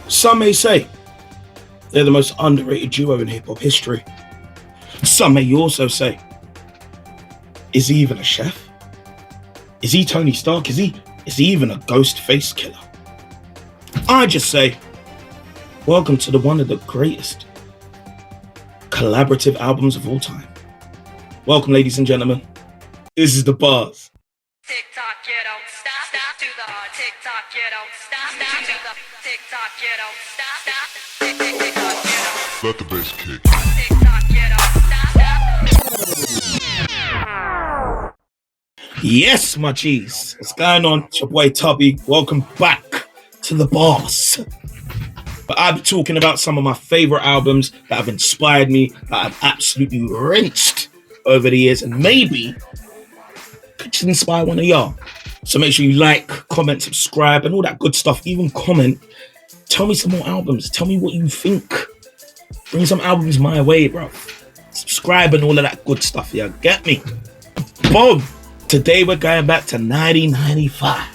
Some may say they're the most underrated duo in hip hop history. Some may also say, is he even a chef? Is he Tony Stark? Is he even a Ghostface killer? I just say, welcome to one of the greatest collaborative albums of all time. Welcome, ladies and gentlemen. This is the B.A.R.S. Tick tock, you don't stop, stop to the heart. Tick tock, you don't stop, stop to the tick tock, you don't stop, stop. Tick tick tick tock, you don't. Let the bass kick. Tick tock, you don't stop, stop. Yes, my G's. What's going on? It's your boy Tubby. Welcome back to the B.A.R.S. But I'll be talking about some of my favorite albums that have inspired me, that I've absolutely rinsed over the years, and maybe could just inspire one of y'all. So make sure you like, comment, subscribe, and all that good stuff. Even comment. Tell me some more albums. Tell me what you think. Bring some albums my way, bro. Subscribe and all of that good stuff. Yeah, get me? Boom. Today we're going back to 1995.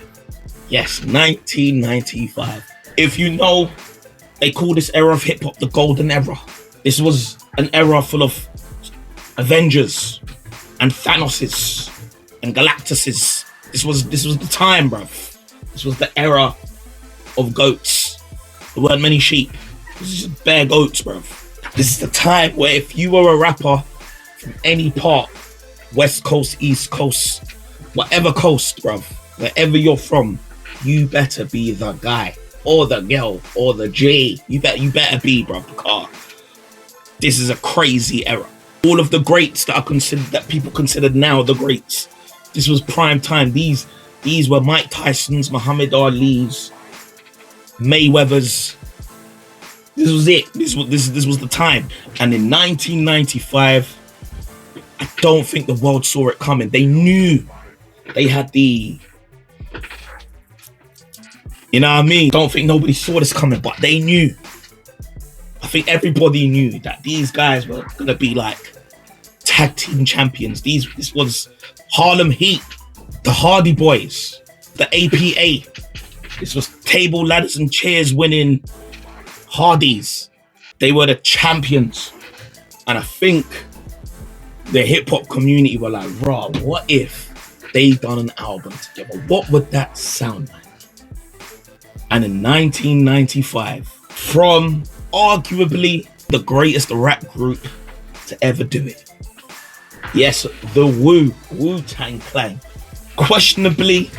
Yes, 1995. If you know, they call this era of hip hop the golden era. This was an era full of Avengers and Thanoses and Galactuses. This was the time, bruv. This was the era of goats. There weren't many sheep. This is just bare goats, bruv. This is the time where if you were a rapper from any part, West Coast, East Coast, whatever coast, bruv, wherever you're from, you better be the guy or the girl or the J. You better be, bruv, because this is a crazy era. All of the greats that are considered, that people considered now the greats. This was prime time. These were Mike Tyson's, Muhammad Ali's, Mayweather's. This was it. This was the time. And in 1995, I don't think the world saw it coming. They knew they had the, you know what I mean? Don't think nobody saw this coming, but they knew. I think everybody knew that these guys were gonna be like tag team champions. This was Harlem Heat, the Hardy Boys, the APA. This was table, ladders, and chairs winning Hardys. They were the champions. And I think the hip hop community were like, raw, what if they done an album together? What would that sound like? And in 1995, from arguably the greatest rap group to ever do it. Yes, the wu-tang Clan. Questionably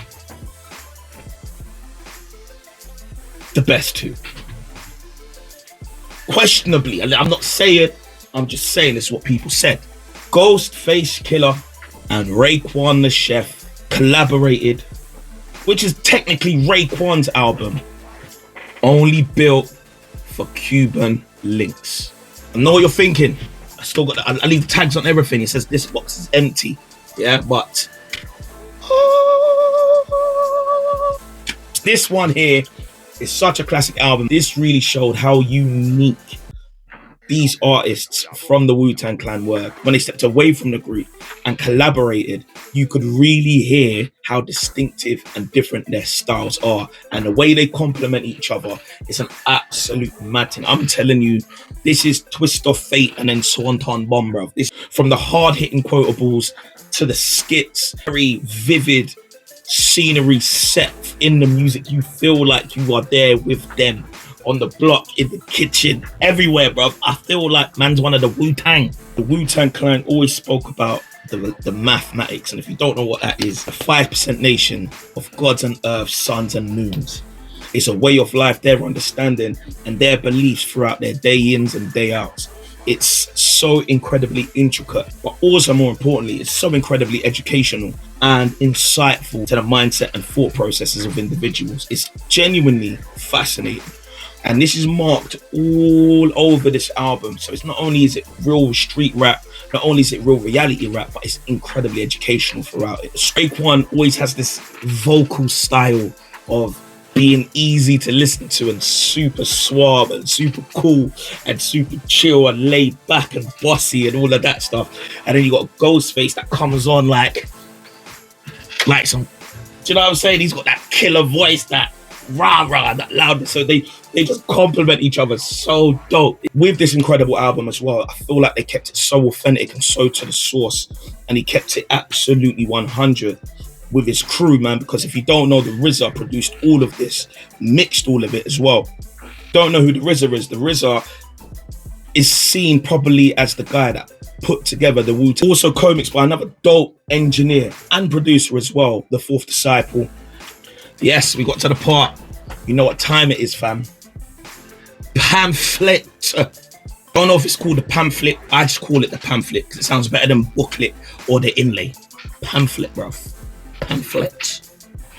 the best two. Questionably, I'm not saying, I'm just saying this is what people said. Ghostface Killer and Raekwon the Chef collaborated, which is technically Raekwon's album, only built for Cuban links. I know what you're thinking. I still got I leave tags on everything. It says this box is empty. Yeah, but this one here is such a classic album. This really showed how unique these artists from the Wu-Tang Clan were. When they stepped away from the group and collaborated, you could really hear how distinctive and different their styles are, and the way they complement each other is an absolute mad thing. I'm telling you, this is Twist of Fate and then Swanton Bomb, bro. This, from the hard-hitting quotables to the skits, very vivid scenery set in the music. You feel like you are there with them on the block, in the kitchen, everywhere, bro. I feel like man's one of the Wu-Tang. The Wu-Tang Clan always spoke about the mathematics, and if you don't know what that is, a 5% nation of gods and earth, suns and moons. It's a way of life, their understanding and their beliefs throughout their day-ins and day-outs. It's so incredibly intricate, but also more importantly, it's so incredibly educational and insightful to the mindset and thought processes of individuals. It's genuinely fascinating. And this is marked all over this album. So it's not only is it real street rap, not only is it real reality rap, but it's incredibly educational throughout it. Raekwon always has this vocal style of being easy to listen to and super suave and super cool and super chill and laid back and bossy and all of that stuff. And then you got Ghostface that comes on like some, do you know what I'm saying? He's got that killer voice that rah rah, that loudness. So they just complement each other so dope. With this incredible album as well, I feel like they kept it so authentic and so to the source, and he kept it absolutely 100 with his crew, man. Because if you don't know, the RZA produced all of this, mixed all of it as well. Don't know who the RZA is. The RZA is seen probably as the guy that put together the wu-tang. Also co-mixed by another dope engineer and producer as well, the Fourth Disciple. Yes, we got to the part. You know what time it is, fam. Pamphlet. Don't know if it's called the pamphlet. I just call it the pamphlet because it sounds better than booklet or the inlay. Pamphlet, bro. Pamphlet.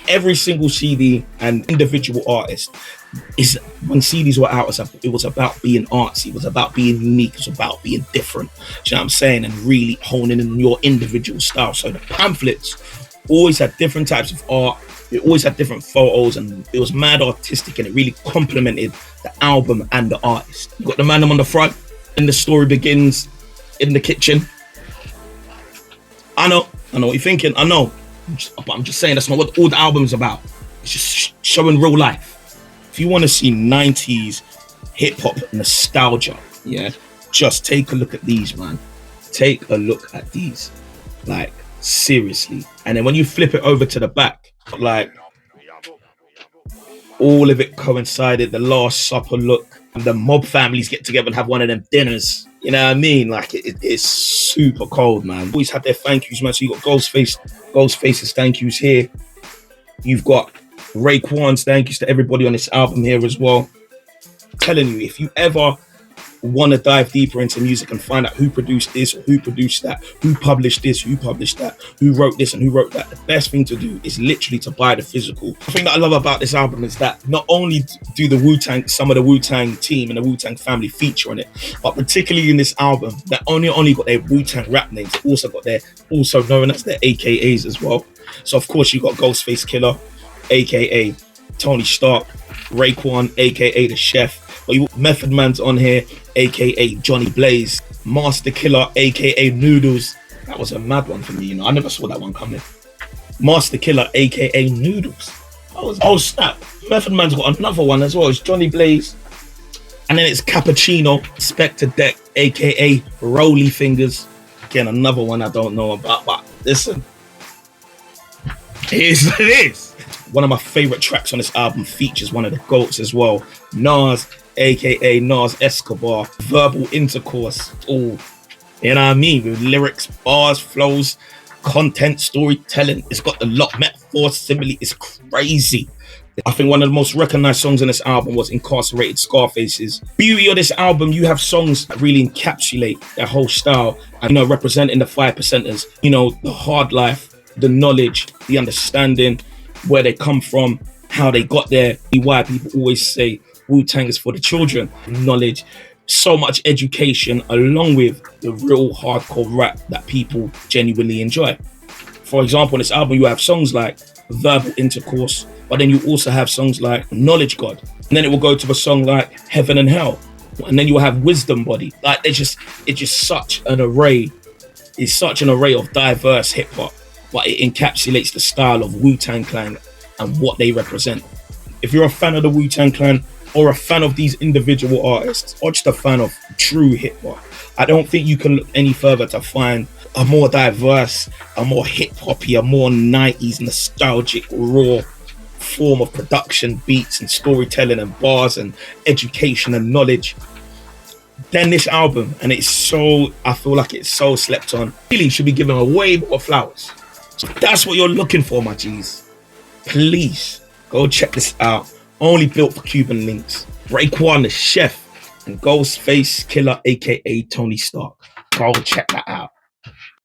Every single CD and individual artist is, when CDs were out, it was about being artsy, it was about being unique, it was about being different. Do you know what I'm saying? And really honing in your individual style. So the pamphlets always had different types of art. It always had different photos, and it was mad artistic, and it really complemented the album and the artist. You got the man on the front, and the story begins in the kitchen. I know what you're thinking. I know, but I'm just saying that's not what all the album's about. It's just showing real life. If you want to see 90s hip hop nostalgia, yeah, just take a look at these, man. Take a look at these, like seriously. And then when you flip it over to the back, like all of it coincided. The Last Supper look, and the mob families get together and have one of them dinners. You know what I mean? Like it's super cold, man. Always had their thank yous, man. So you got Ghostface's thank yous here. You've got Raekwon's thank yous to everybody on this album here as well. I'm telling you, if you ever want to dive deeper into music and find out who produced this or who produced that, who published this, who published that, who wrote this and who wrote that, the best thing to do is literally to buy the physical. The thing that I love about this album is that not only do the Wu-Tang, some of the Wu-Tang team and the Wu-Tang family feature on it, but particularly in this album, that only got their Wu-Tang rap names, they also got their, also known as their AKAs as well. So of course you got Ghostface Killah, aka Tony Stark, Raekwon, aka the Chef, but Method Man's on here, aka Johnny Blaze, Master Killer, aka Noodles. That was a mad one for me, you know. I never saw that one coming. Master Killer, aka Noodles. Oh snap! Method Man's got another one as well. It's Johnny Blaze, and then it's Cappuccino, Spectre Deck, aka Rolly Fingers. Again, another one I don't know about, but listen, it is. One of my favorite tracks on this album features one of the GOATs as well, Nas, aka Nas Escobar. Verbal intercourse, all, you know what I mean, with lyrics, bars, flows, content, storytelling. It's got a lot, metaphor, simile. It's crazy. I think one of the most recognized songs on this album was Incarcerated Scarface's. Beauty of this album, you have songs that really encapsulate their whole style and, you know, representing the 5%ers, you know, the hard life, the knowledge, the understanding, where they come from, how they got there, why people always say Wu-Tang is for the children. Knowledge, so much education, along with the real hardcore rap that people genuinely enjoy. For example, on this album, you have songs like Verbal Intercourse, but then you also have songs like Knowledge God. And then it will go to a song like Heaven and Hell. And then you will have Wisdom Body. Like it's just such an array. It's such an array of diverse hip hop, but it encapsulates the style of Wu-Tang Clan and what they represent. If you're a fan of the Wu-Tang Clan, or a fan of these individual artists, or just a fan of true hip-hop, I don't think you can look any further to find a more diverse, a more hip-hoppy, a more 90s nostalgic, raw form of production, beats and storytelling and bars and education and knowledge than this album. And it's so, I feel like it's so slept on. Really should be given away more flowers. So if that's what you're looking for, my G's, please go check this out. Only built for Cuban links. Raekwon the Chef and Ghostface Killah, aka Tony Stark. Go check that out.